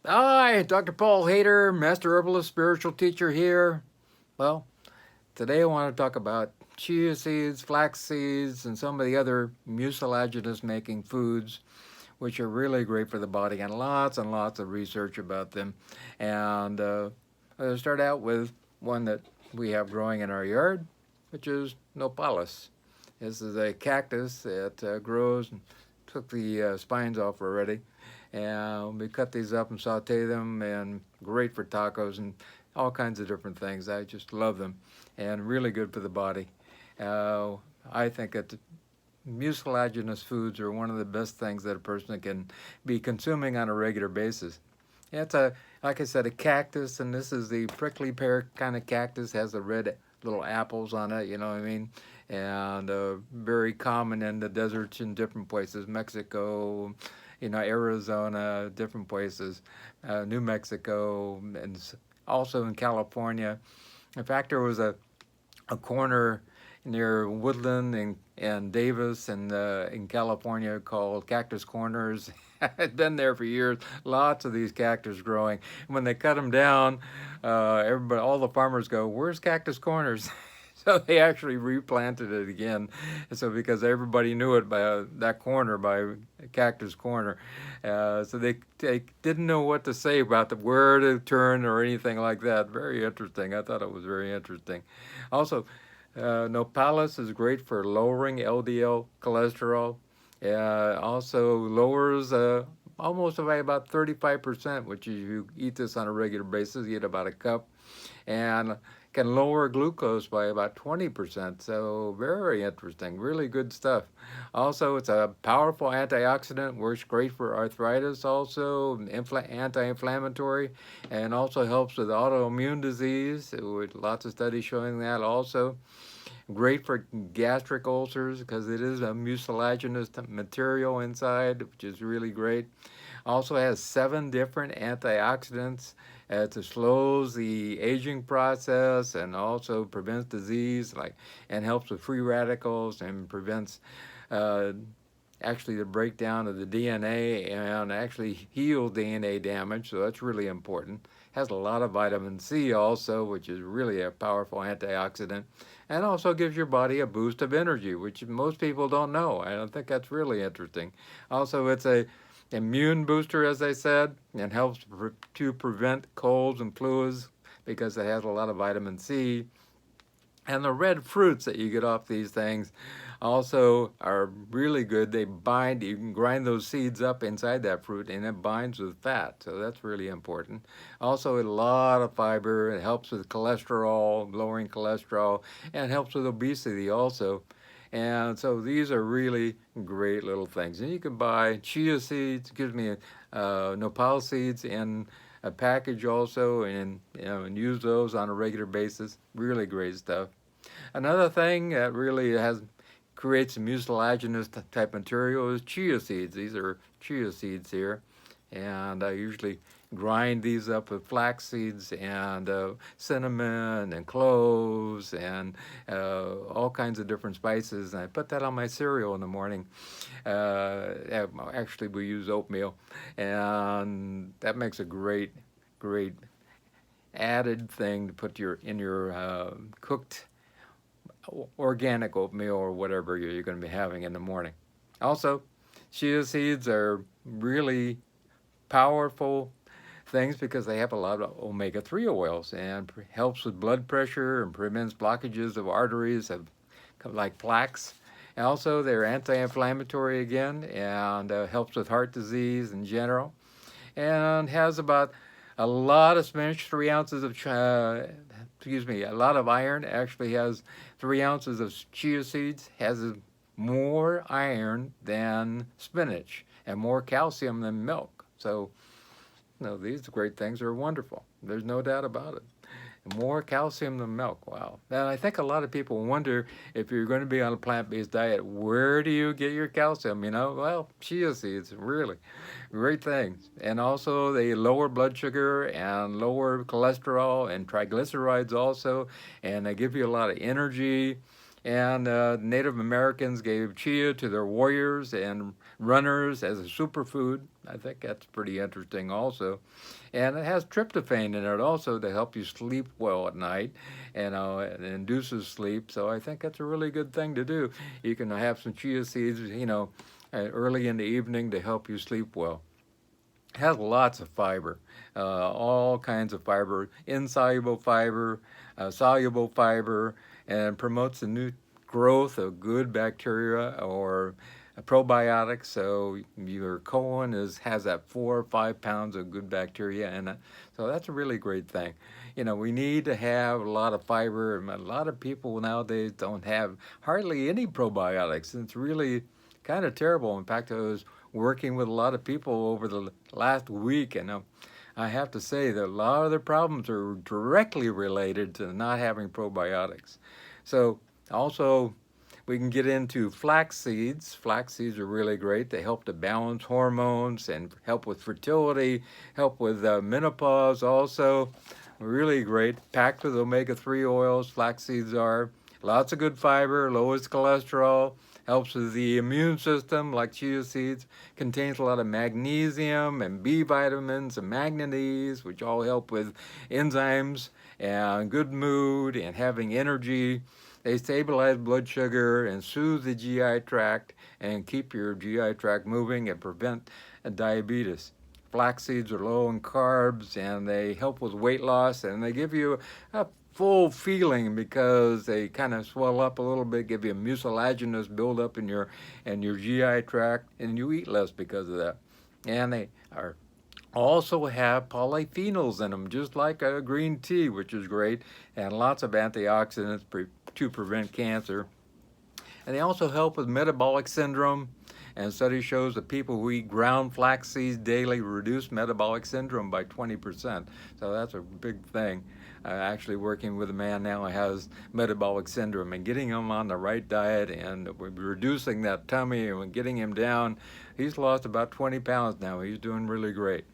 Hi, Dr. Paul Haider, Master Herbalist, Spiritual Teacher here. Well, today I want to talk about chia seeds, flax seeds, and some of the other mucilaginous making foods, which are really great for the body, and lots of research about them. And I'll start out with one that we have growing in our yard, which is nopales. This is a cactus that grows and took the spines off already. And we cut these up and saute them, and great for tacos and all kinds of different things. I just love them, and really good for the body. Uh, I think that mucilaginous foods are one of the best things that a person can be consuming on a regular basis. Yeah, it's like I said, a cactus, and this is the prickly pear kind of cactus. Has the red little apples on it, you know what I mean? And very common in the deserts in different places, Mexico, Arizona, different places, New Mexico, and also in California. In fact, there was a corner near Woodland and Davis in California called Cactus Corners. I'd been there for years. Lots of these cactus growing. When they cut them down, all the farmers go, "Where's Cactus Corners?" So they actually replanted it again. So because everybody knew it by that corner, by Cactus Corner, so they didn't know what to say about where to turn or anything like that. Very interesting. I thought it was very interesting. Also, nopales is great for lowering LDL cholesterol. Also lowers almost by about 35%, which is you eat this on a regular basis, you eat about a cup, and can lower glucose by about 20%. So very interesting, really good stuff. Also, it's a powerful antioxidant, works great for arthritis also, anti-inflammatory, and also helps with autoimmune disease, with lots of studies showing that also. Great for gastric ulcers because it is a mucilaginous material inside, which is really great. Also has 7 different antioxidants. It slows the aging process and also prevents disease, and helps with free radicals and prevents uh, actually the breakdown of the DNA and actually heal DNA damage. So that's really important. Has a lot of vitamin C also, which is really a powerful antioxidant, and also gives your body a boost of energy, which most people don't know. I don't think that's really interesting. Also, it's a immune booster, as I said, and helps to prevent colds and flus because it has a lot of vitamin C. And the red fruits that you get off these things also are really good. They bind, you can grind those seeds up inside that fruit and it binds with fat. So that's really important. Also, a lot of fiber. It helps with cholesterol, lowering cholesterol, and helps with obesity also. And so these are really great little things. And you can buy chia seeds, excuse me, nopal seeds in a package also, and use those on a regular basis. Really great stuff. Another thing that really creates a mucilaginous type material is chia seeds. These are chia seeds here, and I usually grind these up with flax seeds and cinnamon and cloves and all kinds of different spices. And I put that on my cereal in the morning. Actually, we use oatmeal, and that makes a great added thing to put in your cooked organic oatmeal or whatever you're going to be having in the morning. Also, chia seeds are really powerful things because they have a lot of omega-3 oils and helps with blood pressure and prevents blockages of arteries like plaques. And also, they're anti-inflammatory again and helps with heart disease in general, and has about a lot of spinach, 3 ounces of, a lot of iron. Actually has 3 ounces of chia seeds, has more iron than spinach and more calcium than milk. So, these great things are wonderful. There's no doubt about it. More calcium than milk. Wow. And I think a lot of people wonder, if you're going to be on a plant-based diet, where do you get your calcium? Well, chia seeds, really great things. And also they lower blood sugar and lower cholesterol and triglycerides also, and they give you a lot of energy. And Native Americans gave chia to their warriors and runners as a superfood. I think that's pretty interesting also. And it has tryptophan in it also to help you sleep well at night. It induces sleep. So I think that's a really good thing to do. You can have some chia seeds, early in the evening to help you sleep well. It has lots of fiber, all kinds of fiber, insoluble fiber, soluble fiber, and promotes the new growth of good bacteria or probiotics. So your colon has that 4 or 5 pounds of good bacteria in it. So that's a really great thing. We need to have a lot of fiber, and a lot of people nowadays don't have hardly any probiotics. And it's really kind of terrible. In fact, I was working with a lot of people over the last week, and I have to say that a lot of their problems are directly related to not having probiotics. So also, we can get into flax seeds. Flax seeds are really great. They help to balance hormones and help with fertility, help with menopause also. Really great. Packed with omega-3 oils, flax seeds are. Lots of good fiber, lowers cholesterol, helps with the immune system like chia seeds. Contains a lot of magnesium and B vitamins and manganese, which all help with enzymes and good mood and having energy. They stabilize blood sugar and soothe the GI tract and keep your GI tract moving and prevent diabetes. Flax seeds are low in carbs and they help with weight loss, and they give you a full feeling because they kind of swell up a little bit, give you a mucilaginous buildup in your GI tract, and you eat less because of that. And they are also have polyphenols in them, just like a green tea, which is great, and lots of antioxidants to prevent cancer. And they also help with metabolic syndrome. And study shows that people who eat ground flax seeds daily reduce metabolic syndrome by 20%. So that's a big thing. Actually working with a man now who has metabolic syndrome, and getting him on the right diet and reducing that tummy and getting him down. He's lost about 20 pounds now. He's doing really great.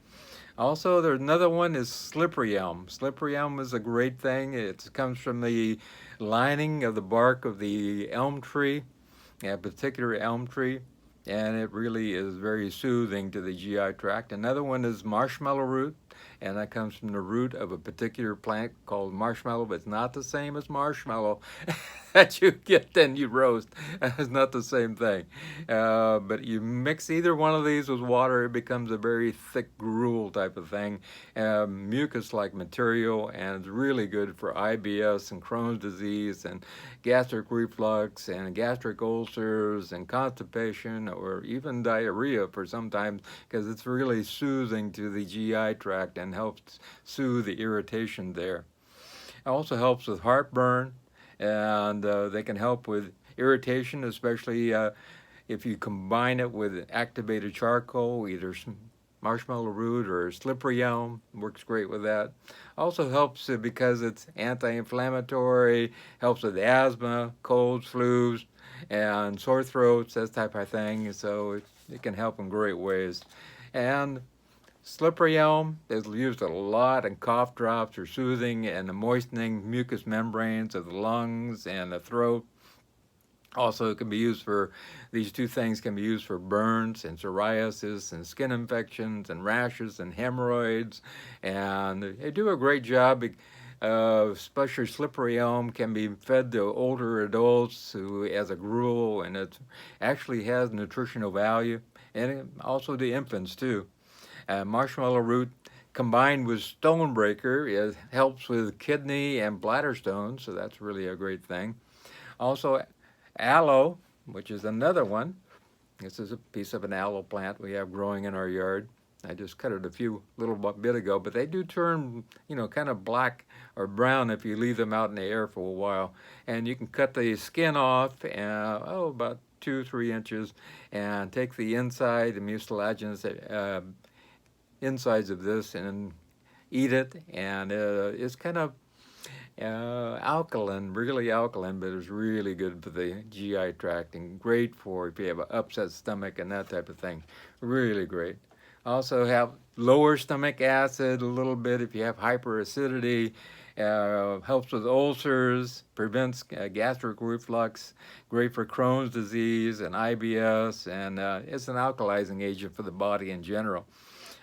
Also, there's another one is slippery elm. Slippery elm is a great thing. It comes from the lining of the bark of the elm tree, a particular elm tree, and it really is very soothing to the GI tract. Another one is marshmallow root, and that comes from the root of a particular plant called marshmallow, but it's not the same as marshmallow that you get then you roast. It's not the same thing. But you mix either one of these with water, it becomes a very thick gruel type of thing, mucus-like material, and it's really good for IBS and Crohn's disease and gastric reflux and gastric ulcers and constipation or even diarrhea for sometimes, because it's really soothing to the GI tract and helps soothe the irritation there. It also helps with heartburn, and they can help with irritation, especially if you combine it with activated charcoal, either marshmallow root or slippery elm. Works great with that. Also helps because it's anti-inflammatory, helps with asthma, colds, flus, and sore throats, that type of thing. So it can help in great ways. And slippery elm is used a lot in cough drops or soothing and moistening mucous membranes of the lungs and the throat. Also, it can be used for, these two things can be used for burns and psoriasis and skin infections and rashes and hemorrhoids. And they do a great job. Especially slippery elm can be fed to older adults who as a gruel, and it actually has nutritional value, and also to infants too. Marshmallow root combined with stonebreaker, it helps with kidney and bladder stones, so that's really a great thing. Also, aloe, which is another one. This is a piece of an aloe plant we have growing in our yard. I just cut it a little bit ago, but they do turn, kind of black or brown if you leave them out in the air for a while. And you can cut the skin off, about 2-3 inches, and take the inside, the mucilaginous insides of this, and eat it. And it's kind of alkaline, really alkaline, but it's really good for the GI tract and great for if you have an upset stomach and that type of thing. Really great. Also have lower stomach acid a little bit if you have hyperacidity. Helps with ulcers, prevents gastric reflux, great for Crohn's disease and IBS, and it's an alkalizing agent for the body in general.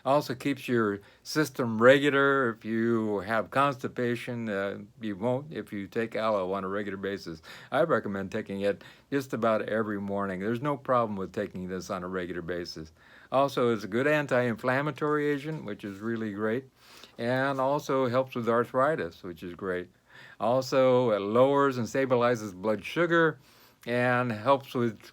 Also keeps your system regular. If you have constipation, you won't if you take aloe on a regular basis. I recommend taking it just about every morning. There's no problem with taking this on a regular basis. Also, it's a good anti-inflammatory agent, which is really great, and also helps with arthritis, which is great. Also, it lowers and stabilizes blood sugar and helps with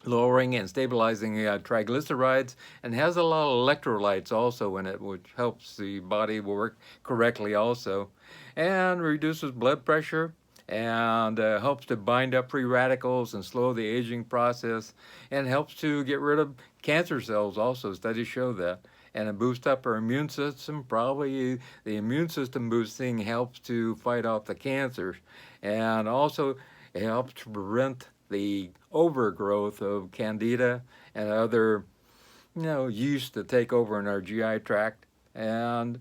lowering and stabilizing triglycerides, and has a lot of electrolytes also in it, which helps the body work correctly also, and reduces blood pressure, and helps to bind up free radicals and slow the aging process, and helps to get rid of cancer cells also. Studies show that. And it boosts up our immune system. Probably the immune system boosting helps to fight off the cancers. And also it helps to prevent the overgrowth of candida and other, yeast that take over in our GI tract. And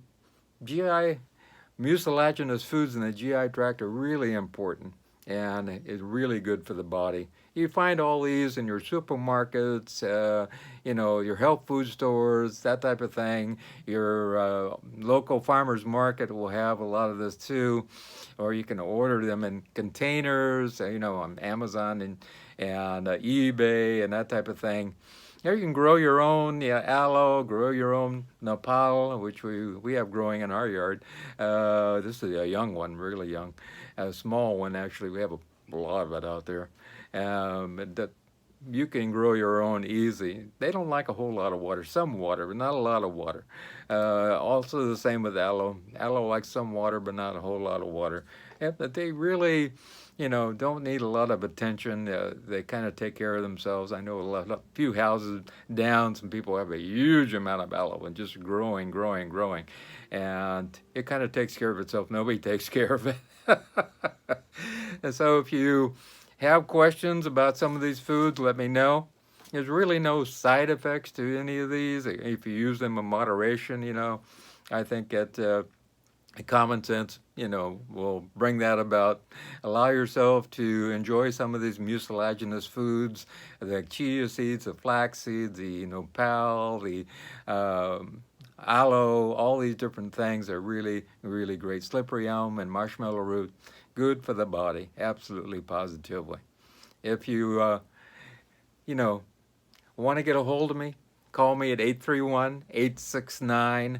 GI mucilaginous foods in the GI tract are really important and is really good for the body. You find all these in your supermarkets, your health food stores, that type of thing. Your local farmers market will have a lot of this too, or you can order them in containers, on Amazon and eBay and that type of thing. Here you can grow your own aloe, grow your own nopal, which we have growing in our yard. This is a young one, really young. A small one, actually. We have a lot of it out there. That you can grow your own easy. They don't like a whole lot of water. Some water, but not a lot of water. Also the same with aloe. Aloe likes some water, but not a whole lot of water. But they really, don't need a lot of attention. They kind of take care of themselves. I know a few houses down, some people have a huge amount of aloe and just growing, growing, growing. And it kind of takes care of itself. Nobody takes care of it. And so if you have questions about some of these foods, let me know. There's really no side effects to any of these if you use them in moderation. I think that common sense, will bring that about. Allow yourself to enjoy some of these mucilaginous foods, the chia seeds, the flax seeds, the nopal, the aloe, all these different things are really, really great. Slippery elm and marshmallow root, good for the body, absolutely, positively. If you, want to get a hold of me, call me at 831-869-9119,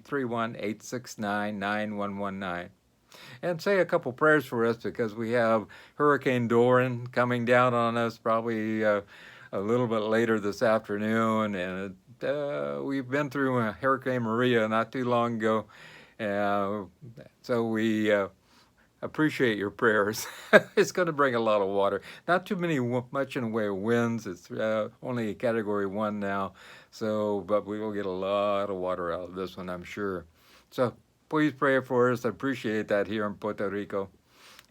831-869-9119. And say a couple prayers for us because we have Hurricane Doran coming down on us probably a little bit later this afternoon. And we've been through Hurricane Maria not too long ago. So we appreciate your prayers. It's going to bring a lot of water. Not too much in the way of winds. It's only a Category 1 now. But we will get a lot of water out of this one, I'm sure. So please pray for us. I appreciate that here in Puerto Rico.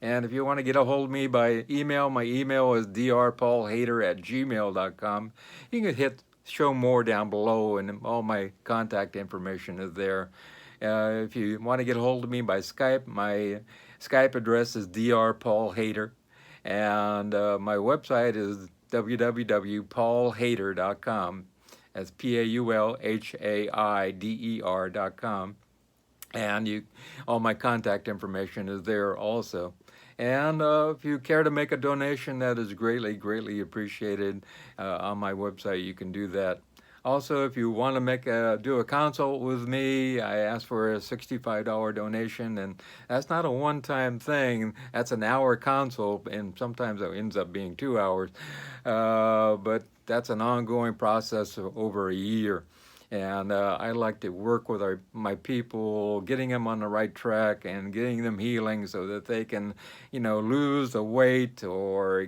And if you want to get a hold of me by email, my email is drpaulhaider@gmail.com. You can hit show more down below, and all my contact information is there. If you want to get a hold of me by Skype, my Skype address is drpaulhaider, and my website is www.paulhaider.com. That's PAULHAIDER.com. And all my contact information is there also. And if you care to make a donation, that is greatly, greatly appreciated. On my website, you can do that. Also, if you want to do a consult with me, I ask for a $65 donation, and that's not a one-time thing. That's an hour consult, and sometimes it ends up being 2 hours. But that's an ongoing process of over a year. And I like to work with my people, getting them on the right track and getting them healing so that they can, lose the weight or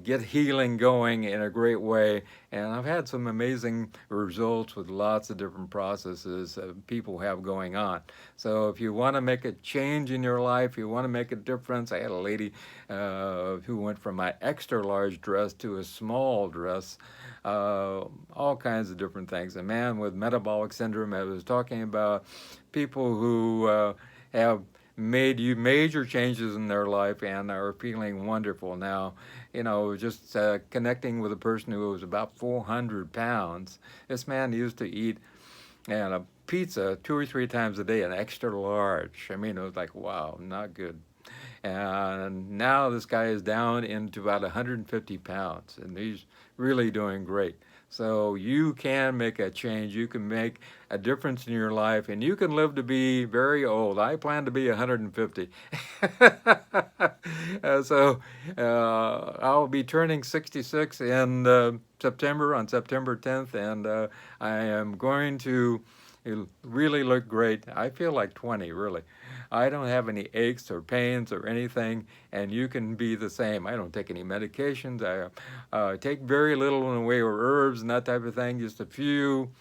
get healing going in a great way. And I've had some amazing results with lots of different processes people have going on. So if you want to make a change in your life, you want to make a difference. I had a lady who went from an extra large dress to a small dress. all kinds of different things. A man with metabolic syndrome, I was talking about people who have made major changes in their life and are feeling wonderful now. Just connecting with a person who was about 400 pounds. This man used to eat a pizza 2 or 3 times a day, an extra large. I mean, it was like, wow, not good. And now this guy is down into about 150 pounds, and he's really doing great. So you can make a change. You can make a difference in your life, and you can live to be very old. I plan to be 150. I'll be turning 66 in September, on September 10th, and I am going to really look great. I feel like 20, really. I don't have any aches or pains or anything, and you can be the same. I don't take any medications. I take very little in the way of herbs and that type of thing, just a few,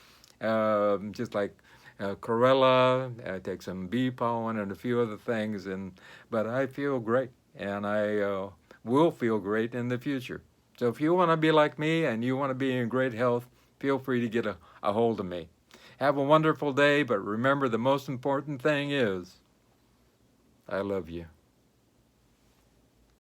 just like chlorella. I take some bee pollen and a few other things, but I feel great, and I will feel great in the future. So if you want to be like me and you want to be in great health, feel free to get a hold of me. Have a wonderful day, but remember, the most important thing is I love you.